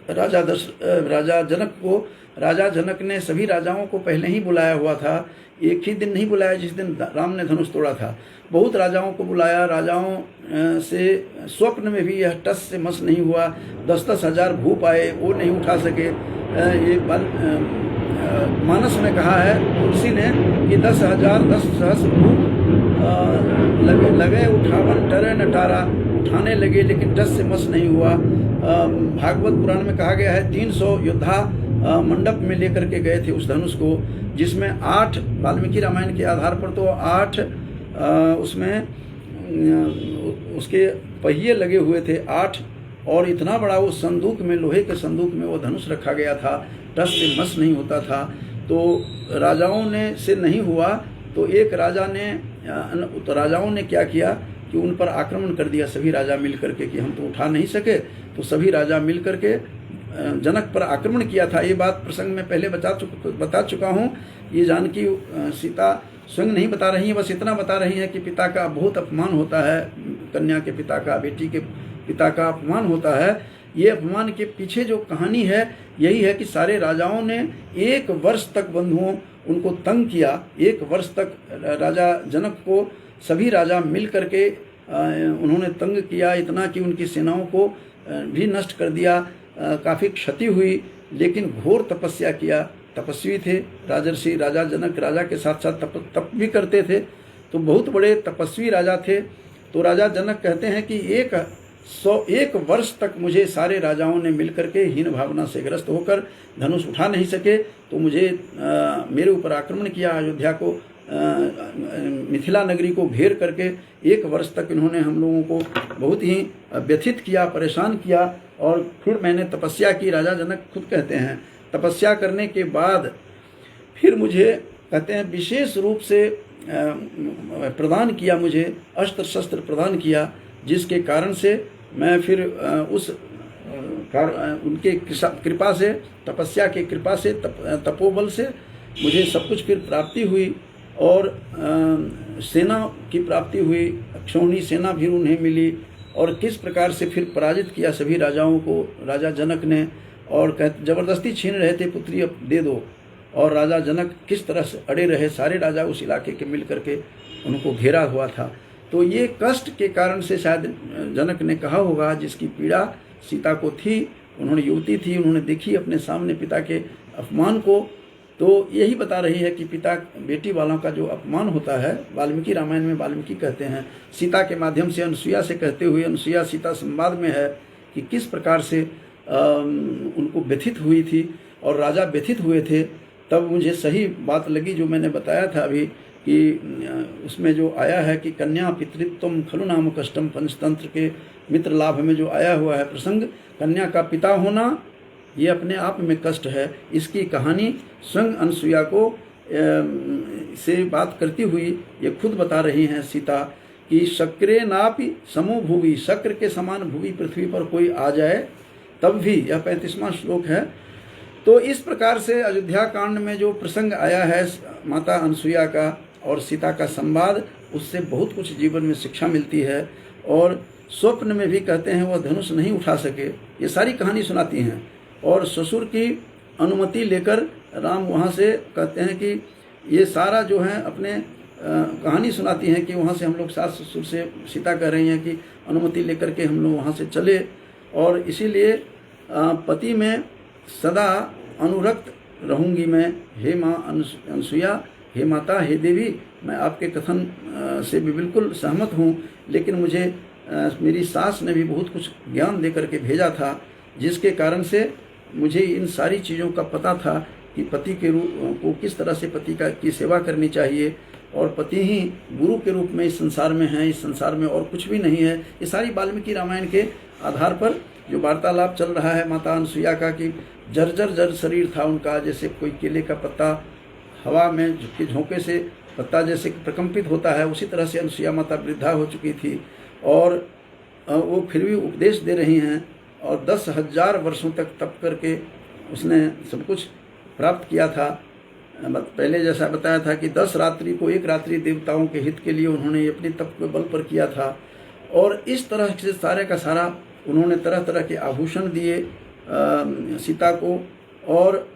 राजा जनक को, राजा जनक ने सभी राजाओं को पहले ही बुलाया हुआ था, एक ही दिन नहीं बुलाया जिस दिन राम ने धनुष तोड़ा था। बहुत राजाओं को बुलाया, राजाओं से स्वप्न में भी यह टस से मस नहीं हुआ। 10-10 हजार भूप आए, वो नहीं उठा सके। ये मानस में कहा है तुलसी ने कि 10,000 10 सहस्र भूप लगे उठावन टरे न टारा, उठाने लगे लेकिन टस से मस नहीं हुआ। भागवत पुराण में कहा गया है 300 योद्धा मंडप में लेकर के गए थे उस धनुष को, जिसमें 8 वाल्मीकि रामायण के आधार पर तो 8 उसमें उसके पहिए लगे हुए थे 8, और इतना बड़ा वो संदूक में, लोहे के संदूक में वो धनुष रखा गया था, टस से मस नहीं होता था। तो राजाओं ने से नहीं हुआ, तो एक राजा ने, तो राजाओं ने क्या किया कि उन पर आक्रमण कर दिया सभी राजा मिल करके, कि हम तो उठा नहीं सके। तो सभी राजा मिल करके जनक पर आक्रमण किया था। ये बात प्रसंग में पहले बता चुका हूँ। ये जानकी सीता स्वयं नहीं बता रही हैं, बस इतना बता रही हैं कि पिता का बहुत अपमान होता है, कन्या के पिता का, बेटी के पिता का अपमान होता है। ये अपमान के पीछे जो कहानी है यही है कि सारे राजाओं ने 1 वर्ष तक बंधुओं उनको तंग किया। 1 वर्ष तक राजा जनक को सभी राजा मिल करके उन्होंने तंग किया, इतना कि उनकी सेनाओं को भी नष्ट कर दिया, काफ़ी क्षति हुई। लेकिन घोर तपस्या किया, तपस्वी थे राजर्षि। राजा जनक राजा के साथ साथ तप भी करते थे, तो बहुत बड़े तपस्वी राजा थे। तो राजा जनक कहते हैं कि 101 वर्ष तक मुझे सारे राजाओं ने मिलकर के हीन भावना से ग्रस्त होकर धनुष उठा नहीं सके, तो मुझे मेरे ऊपर आक्रमण किया, अयोध्या को मिथिला नगरी को घेर करके 1 वर्ष तक इन्होंने हम लोगों को बहुत ही व्यथित किया, परेशान किया। और फिर मैंने तपस्या की, राजा जनक खुद कहते हैं। तपस्या करने के बाद फिर मुझे कहते हैं विशेष रूप से प्रदान किया, मुझे अस्त्र शस्त्र प्रदान किया, जिसके कारण से मैं फिर उनके कृपा से, तपस्या की कृपा से, तपोबल से मुझे सब कुछ फिर प्राप्ति हुई। और सेना की प्राप्ति हुई, क्षौहिणी सेना भी उन्हें मिली। और किस प्रकार से फिर पराजित किया सभी राजाओं को राजा जनक ने, और जबरदस्ती छीन रहे थे, पुत्री अब दे दो। और राजा जनक किस तरह से अड़े रहे, सारे राजा उस इलाके के मिल करके उनको घेरा हुआ था। तो ये कष्ट के कारण से शायद जनक ने कहा होगा, जिसकी पीड़ा सीता को थी, उन्होंने युवती थी, उन्होंने देखी अपने सामने पिता के अपमान को, तो यही बता रही है कि पिता बेटी वालों का जो अपमान होता है, वाल्मीकि रामायण में वाल्मीकि कहते हैं, सीता के माध्यम से अनुसुईया से कहते हुए, अनुसुईया सीता संवाद में है कि किस प्रकार से उनको व्यथित हुई थी और राजा व्यथित हुए थे। तब मुझे सही बात लगी जो मैंने बताया था अभी, कि उसमें जो आया है कि कन्या पितृत्वम खलु नाम कष्टम, पंचतंत्र के मित्र लाभ में जो आया हुआ है प्रसंग, कन्या का पिता होना ये अपने आप में कष्ट है। इसकी कहानी स्वयं अनुसुईया को से बात करती हुई ये खुद बता रही हैं सीता कि शक्रे नापि समो भुवि, शक्र के समान भुवि पृथ्वी पर कोई आ जाए तब भी, यह 35वां श्लोक है। तो इस प्रकार से अयोध्या कांड में जो प्रसंग आया है माता अनुसुईया का और सीता का संवाद, उससे बहुत कुछ जीवन में शिक्षा मिलती है। और स्वप्न में भी कहते हैं वह धनुष नहीं उठा सके, ये सारी कहानी सुनाती हैं। और ससुर की अनुमति लेकर राम वहाँ से कहते हैं कि ये सारा जो है अपने कहानी सुनाती हैं कि वहाँ से हम लोग सास ससुर से, सीता कह रही हैं कि अनुमति लेकर के हम लोग वहाँ से चले। और इसीलिए पति में सदा अनुरक्त रहूँगी मैं, हे माँ अनुसुईया, हे माता, हे देवी, मैं आपके कथन से भी बिल्कुल सहमत हूँ। लेकिन मुझे मेरी सास ने भी बहुत कुछ ज्ञान दे करके भेजा था, जिसके कारण से मुझे इन सारी चीज़ों का पता था कि पति के रूप को किस तरह से पति की सेवा करनी चाहिए, और पति ही गुरु के रूप में इस संसार में है, इस संसार में और कुछ भी नहीं है। ये सारी वाल्मीकि रामायण के आधार पर जो वार्तालाप चल रहा है माता अनुसुईया का, कि जर्जर शरीर था उनका, जैसे कोई केले का पत्ता हवा में झोंके से पत्ता जैसे प्रकंपित होता है, उसी तरह से अनुसुईया माता वृद्धा हो चुकी थी। और वो फिर भी उपदेश दे रही हैं, और 10,000 वर्षों तक तप करके उसने सब कुछ प्राप्त किया था। पहले जैसा बताया था कि 10 रात्रि को 1 रात्रि देवताओं के हित के लिए उन्होंने अपने तप के बल पर किया था। और इस तरह से सारे का सारा उन्होंने तरह तरह के आभूषण दिए सीता को, और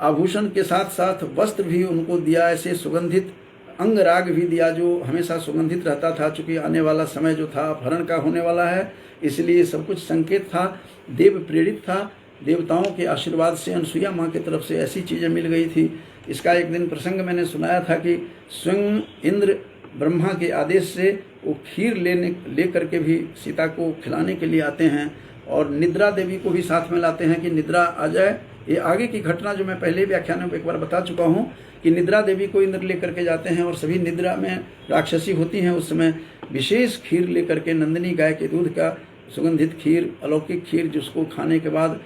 आभूषण के साथ साथ वस्त्र भी उनको दिया, ऐसे सुगंधित अंगराग भी दिया जो हमेशा सुगंधित रहता था। चूँकि आने वाला समय जो था अपहरण का होने वाला है, इसलिए सब कुछ संकेत था, देव प्रेरित था। देवताओं के आशीर्वाद से अनुसुईया माँ की तरफ से ऐसी चीज़ें मिल गई थी। इसका एक दिन प्रसंग मैंने सुनाया था कि स्वयं इंद्र ब्रह्मा के आदेश से वो खीर ले करके भी सीता को खिलाने के लिए आते हैं, और निद्रा देवी को भी साथ में लाते हैं कि निद्रा आ जाए। ये आगे की घटना जो मैं पहले व्याख्यान में एक बार बता चुका हूँ कि निद्रा देवी को इंद्र लेकर के जाते हैं, और सभी निद्रा में राक्षसी होती हैं उस समय, विशेष खीर लेकर के, नंदिनी गाय के दूध का सुगंधित खीर, अलौकिक खीर, जिसको खाने के बाद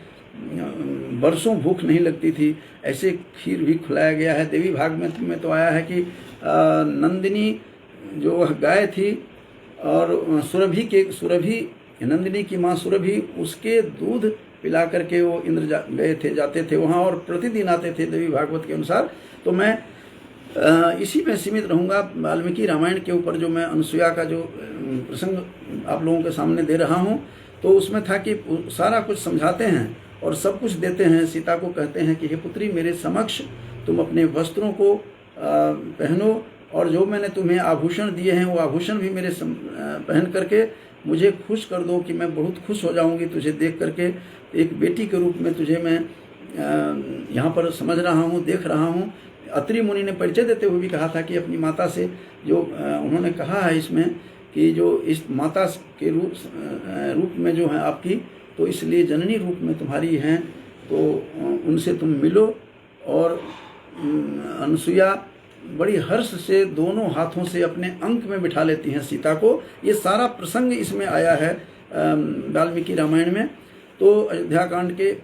वर्षों भूख नहीं लगती थी, ऐसे खीर भी खिलाया गया है। देवी भागवत में तो आया है कि नंदिनी जो गाय थी और सुरभि नंदिनी की माँ सुरभि, उसके दूध पिला करके वो इंद्र गए जाते थे वहाँ, और प्रतिदिन आते थे देवी भागवत के अनुसार। तो मैं इसी में सीमित रहूँगा। वाल्मीकि रामायण के ऊपर जो मैं अनुसुईया का जो प्रसंग आप लोगों के सामने दे रहा हूँ, तो उसमें था कि सारा कुछ समझाते हैं और सब कुछ देते हैं। सीता को कहते हैं कि हे पुत्री, मेरे समक्ष तुम अपने वस्त्रों को पहनो, और जो मैंने तुम्हें आभूषण दिए हैं वो आभूषण भी मेरे पहन करके मुझे खुश कर दो, कि मैं बहुत खुश हो जाऊंगी तुझे देख करके। एक बेटी के रूप में तुझे मैं यहाँ पर समझ रहा हूँ, देख रहा हूँ। अत्रि मुनि ने परिचय देते हुए भी कहा था कि अपनी माता से जो उन्होंने कहा है इसमें कि जो इस माता के रूप में जो है आपकी, तो इसलिए जननी रूप में तुम्हारी हैं, तो उनसे तुम मिलो। और अनुसुईया बड़ी हर्ष से दोनों हाथों से अपने अंक में बिठा लेती हैं सीता को। ये सारा प्रसंग इसमें आया है वाल्मीकि रामायण में। तो अयोध्या कांड के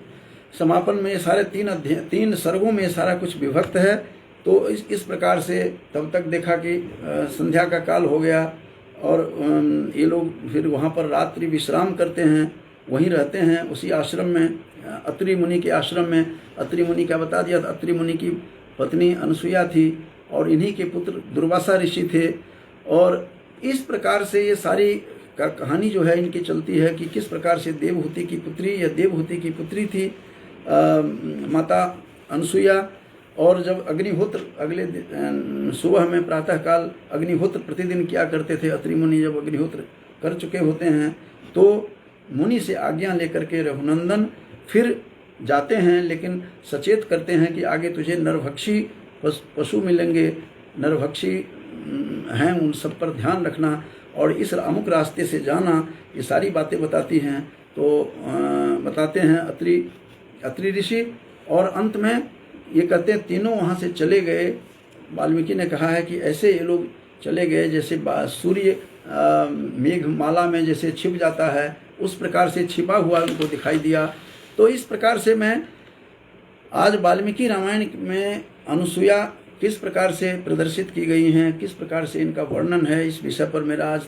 समापन में सारे 3 सर्गों में सारा कुछ विभक्त है। तो इस प्रकार से तब तक देखा कि संध्या का काल हो गया और ये लोग फिर वहाँ पर रात्रि विश्राम करते हैं, वहीं रहते हैं उसी आश्रम में, अत्रि मुनि के आश्रम में। अत्रि मुनि का बता दिया, अत्रि मुनि की पत्नी अनसुईया थी और इन्हीं के पुत्र दुर्वासा ऋषि थे। और इस प्रकार से ये सारी कहानी जो है इनकी चलती है कि किस प्रकार से देवहूति की पुत्री या देवहूति की पुत्री थी माता अनसुईया। और जब अग्निहोत्र अगले सुबह में प्रातःकाल अग्निहोत्र प्रतिदिन किया करते थे, अत्रि मुनि जब अग्निहोत्र कर चुके होते हैं तो मुनि से आज्ञा लेकर के रघुनंदन फिर जाते हैं, लेकिन सचेत करते हैं कि आगे तुझे नरभक्षी पशु मिलेंगे, नरभक्षी हैं, उन सब पर ध्यान रखना और इस अमुक रास्ते से जाना। ये सारी बातें बताती हैं। तो बताते हैं अत्रि ऋषि। और अंत में ये कहते हैं तीनों वहाँ से चले गए। वाल्मीकि ने कहा है कि ऐसे ये लोग चले गए जैसे सूर्य मेघमाला में जैसे छिप जाता है, उस प्रकार से छिपा हुआ उनको दिखाई दिया। तो इस प्रकार से मैं आज वाल्मीकि रामायण में अनुसुईया किस प्रकार से प्रदर्शित की गई हैं, किस प्रकार से इनका वर्णन है, इस विषय पर मेरा आज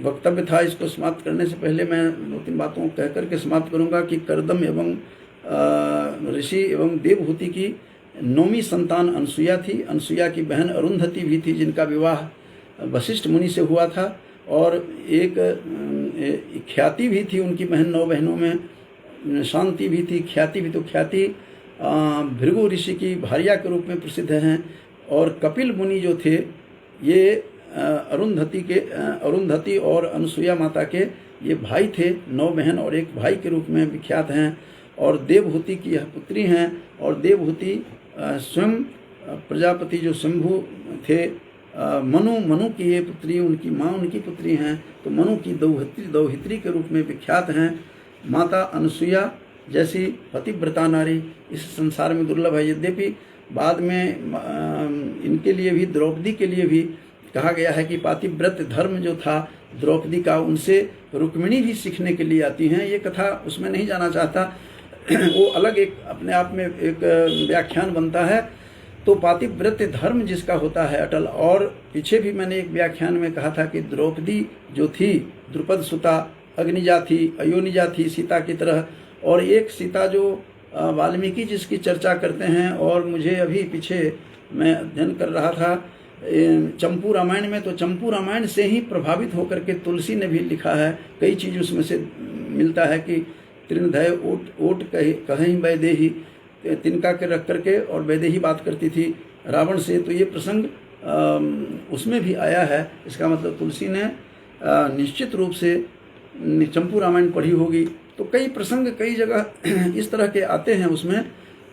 वक्तव्य था। इसको समाप्त करने से पहले मैं 2-3 बातों कह करके समाप्त करूंगा कि कर्दम एवं ऋषि एवं देवहूति की 9वीं संतान अनसुईया थी। अनसुईया की बहन अरुंधति भी थी, जिनका विवाह वशिष्ठ मुनि से हुआ था। और एक ख्याति भी थी, उनकी बहन 9 बहनों में शांति भी थी, ख्याति भी। तो ख्याति भृगु ऋषि की भार्या के रूप में प्रसिद्ध हैं। और कपिल मुनि जो थे ये अरुंधति और अनसुईया माता के ये भाई थे, 9 बहन और एक भाई के रूप में विख्यात हैं। और देवहूति की यह पुत्री हैं। और देवहूति स्वयं प्रजापति जो शंभु थे, मनु की ये पुत्री, उनकी माँ उनकी पुत्री हैं। तो मनु की दौहित्री के रूप में विख्यात हैं। माता अनसुईया जैसी पतिव्रता नारी इस संसार में दुर्लभ है। यद्यपि बाद में इनके लिए भी, द्रौपदी के लिए भी कहा गया है कि पातिव्रत धर्म जो था द्रौपदी का, उनसे रुक्मिणी भी सीखने के लिए आती हैं। ये कथा उसमें नहीं जाना चाहता, वो अलग एक अपने आप में एक व्याख्यान बनता है। तो पातिव्रत धर्म जिसका होता है अटल। और पीछे भी मैंने एक व्याख्यान में कहा था कि द्रौपदी जो थी द्रुपद सुता अग्निजा थी, अयोनिजा थी सीता की तरह। और एक सीता जो वाल्मीकि जिसकी चर्चा करते हैं, और मुझे अभी पीछे मैं अध्ययन कर रहा था चंपू रामायण में, तो चंपू रामायण से ही प्रभावित होकर के तुलसी ने भी लिखा है। कई चीज़ उसमें से मिलता है कि तृणधय ओट कहीं वैदेही, तिनका के रख करके और वैदेही बात करती थी रावण से। तो ये प्रसंग उसमें भी आया है। इसका मतलब तुलसी ने निश्चित रूप से चंपू रामायण पढ़ी होगी। तो कई प्रसंग कई जगह इस तरह के आते हैं उसमें।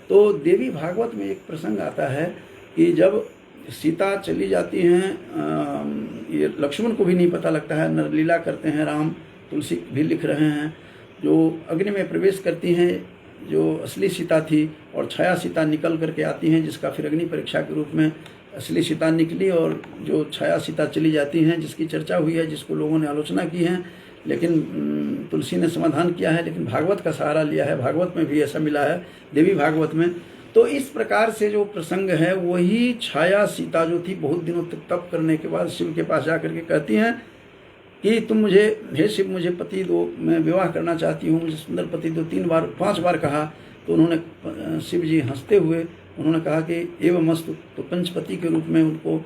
तो देवी भागवत में एक प्रसंग आता है कि जब सीता चली जाती हैं, ये लक्ष्मण को भी नहीं पता लगता है, नरलीला करते हैं राम, तुलसी भी लिख रहे हैं, जो अग्नि में प्रवेश करती हैं जो असली सीता थी, और छाया सीता निकल करके आती हैं, जिसका फिर अग्नि परीक्षा के रूप में असली सीता निकली और जो छाया सीता चली जाती हैं, जिसकी चर्चा हुई है, जिसको लोगों ने आलोचना की है, लेकिन तुलसी ने समाधान किया है। लेकिन भागवत का सहारा लिया है, भागवत में भी ऐसा मिला है, देवी भागवत में। तो इस प्रकार से जो प्रसंग है वही छाया सीता जो थी बहुत दिनों तक तप करने के बाद शिव के पास जा करके कहती हैं कि तुम मुझे, हे शिव मुझे पति दो, मैं विवाह करना चाहती हूँ, मुझे सुंदर पति दो। 5 बार कहा। तो उन्होंने, शिव जी हंसते हुए उन्होंने कहा कि एवं मस्तु। तो पंचपति के रूप में उनको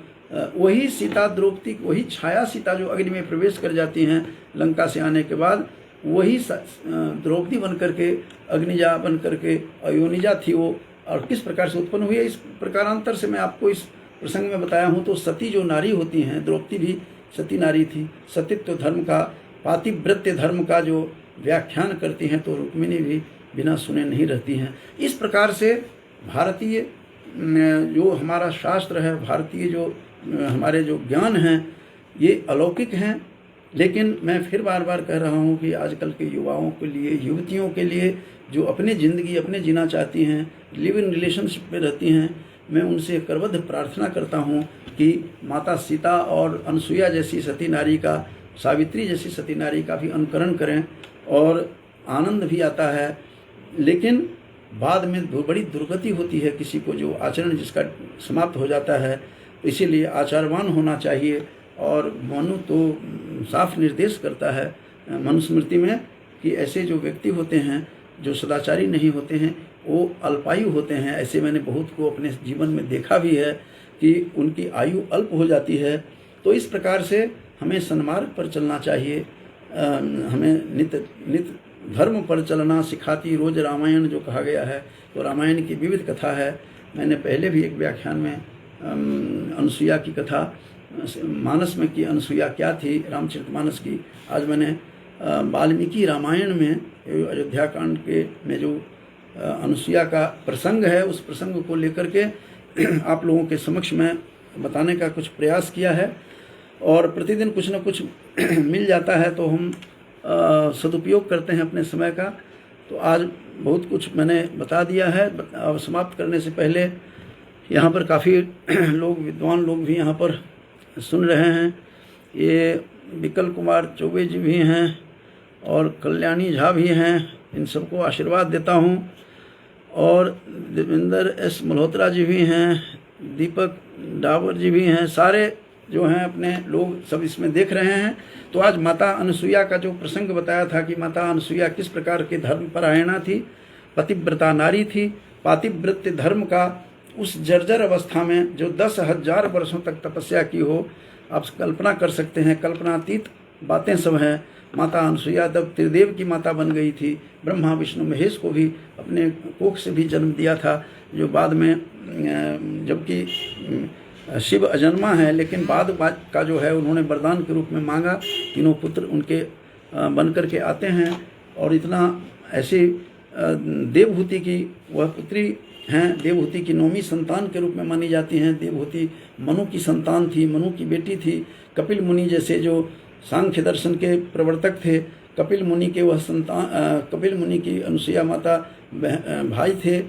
वही सीता द्रौपदी, वही छाया सीता जो अग्नि में प्रवेश कर जाती हैं लंका से आने के बाद, वही द्रौपदी बन करके, अग्निजा बन करके अयोनिजा थी वो। और किस प्रकार से उत्पन्न हुई है, इस प्रकारांतर से मैं आपको इस प्रसंग में बताया हूँ। तो सती जो नारी होती हैं, द्रौपदी भी सती नारी थी, सतीत्व धर्म का, पातिव्रत्य धर्म का जो व्याख्यान करती हैं, तो रुक्मिणी भी बिना सुने नहीं रहती हैं। इस प्रकार से भारतीय जो हमारा शास्त्र है, भारतीय जो हमारे जो ज्ञान हैं, ये अलौकिक हैं। लेकिन मैं फिर बार बार कह रहा हूँ कि आजकल के युवाओं के लिए, युवतियों के लिए, जो अपनी ज़िंदगी अपने जीना चाहती हैं, लिव इन रिलेशनशिप में रहती हैं, मैं उनसे करबद्ध प्रार्थना करता हूँ कि माता सीता और अनसुईया जैसी सती नारी का, सावित्री जैसी सती नारी का भी अनुकरण करें और आनंद भी आता है। लेकिन बाद में बड़ी दुर्गति होती है किसी को, जो आचरण जिसका समाप्त हो जाता है। तो इसीलिए आचारवान होना चाहिए। और मनु तो साफ निर्देश करता है मनुस्मृति में कि ऐसे जो व्यक्ति होते हैं जो सदाचारी नहीं होते हैं वो अल्पायु होते हैं। ऐसे मैंने बहुत को अपने जीवन में देखा भी है कि उनकी आयु अल्प हो जाती है। तो इस प्रकार से हमें सन्मार्ग पर चलना चाहिए। हमें नित धर्म पर चलना सिखाती रोज रामायण जो कहा गया है, तो रामायण की विविध कथा है। मैंने पहले भी एक व्याख्यान में अनसुईया की कथा, मानस में की अनसुईया क्या थी, रामचरितमानस की। आज मैंने वाल्मीकि रामायण में अयोध्या कांड के में जो अनसुईया का प्रसंग है, उस प्रसंग को लेकर के आप लोगों के समक्ष में बताने का कुछ प्रयास किया है। और प्रतिदिन कुछ न कुछ मिल जाता है तो हम सदुपयोग करते हैं अपने समय का। तो आज बहुत कुछ मैंने बता दिया है। अब समाप्त करने से पहले यहाँ पर काफ़ी लोग, विद्वान लोग भी यहाँ पर सुन रहे हैं। ये विकल कुमार चौबे जी भी हैं और कल्याणी झा भी हैं। इन सबको आशीर्वाद देता हूँ। और देवेंद्र एस मल्होत्रा जी भी हैं, दीपक डावर जी भी हैं। सारे जो हैं अपने लोग सब इसमें देख रहे हैं। तो आज माता अनसुईया का जो प्रसंग बताया था कि माता अनसुईया किस प्रकार के धर्म परायणा थी, पतिव्रता नारी थी। पातिव्रत्य धर्म का उस जर्जर अवस्था में जो 10,000 वर्षों तक तपस्या की हो, आप कल्पना कर सकते हैं। कल्पनातीत बातें सब हैं। माता अनसुईया जब त्रिदेव की माता बन गई थी, ब्रह्मा विष्णु महेश को भी अपने कोख से भी जन्म दिया था, जो बाद में जबकि शिव अजन्मा है, लेकिन बाद का जो है उन्होंने वरदान के रूप में मांगा। तीनों पुत्र उनके बन कर के आते हैं। और इतना ऐसी देवहूति की वह पुत्री हैं, देवहूति की 9वीं संतान के रूप में मानी जाती हैं। देवहूति मनु की संतान थी, मनु की बेटी थी। कपिल मुनि जैसे जो सांख्य दर्शन के प्रवर्तक थे, कपिल मुनि के वह संतान, कपिल मुनि की अनसुईया माता भाई थे।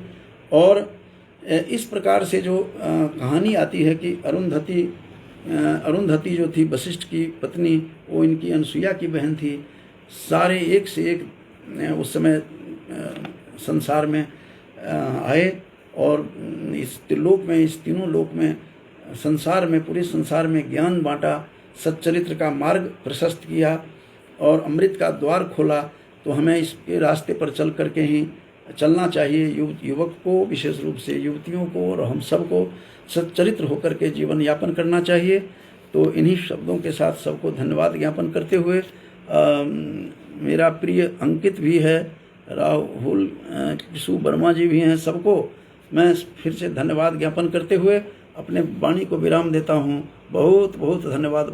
और इस प्रकार से जो कहानी आती है कि अरुंधति जो थी वशिष्ठ की पत्नी, वो इनकी अनसुईया की बहन थी। सारे एक से एक उस समय संसार में आए और इस त्रिलोक में, इस तीनों लोक में, संसार में, पूरे संसार में ज्ञान बांटा, सच्चरित्र का मार्ग प्रशस्त किया और अमृत का द्वार खोला। तो हमें इसके रास्ते पर चल करके ही चलना चाहिए। युवक को, विशेष रूप से युवतियों को और हम सबको सच्चरित्र होकर के जीवन यापन करना चाहिए। तो इन्हीं शब्दों के साथ सबको धन्यवाद ज्ञापन करते हुए, मेरा प्रिय अंकित भी है, राहुल किशु वर्मा जी भी हैं, सबको मैं फिर से धन्यवाद ज्ञापन करते हुए अपने वाणी को विराम देता हूँ। बहुत बहुत धन्यवाद।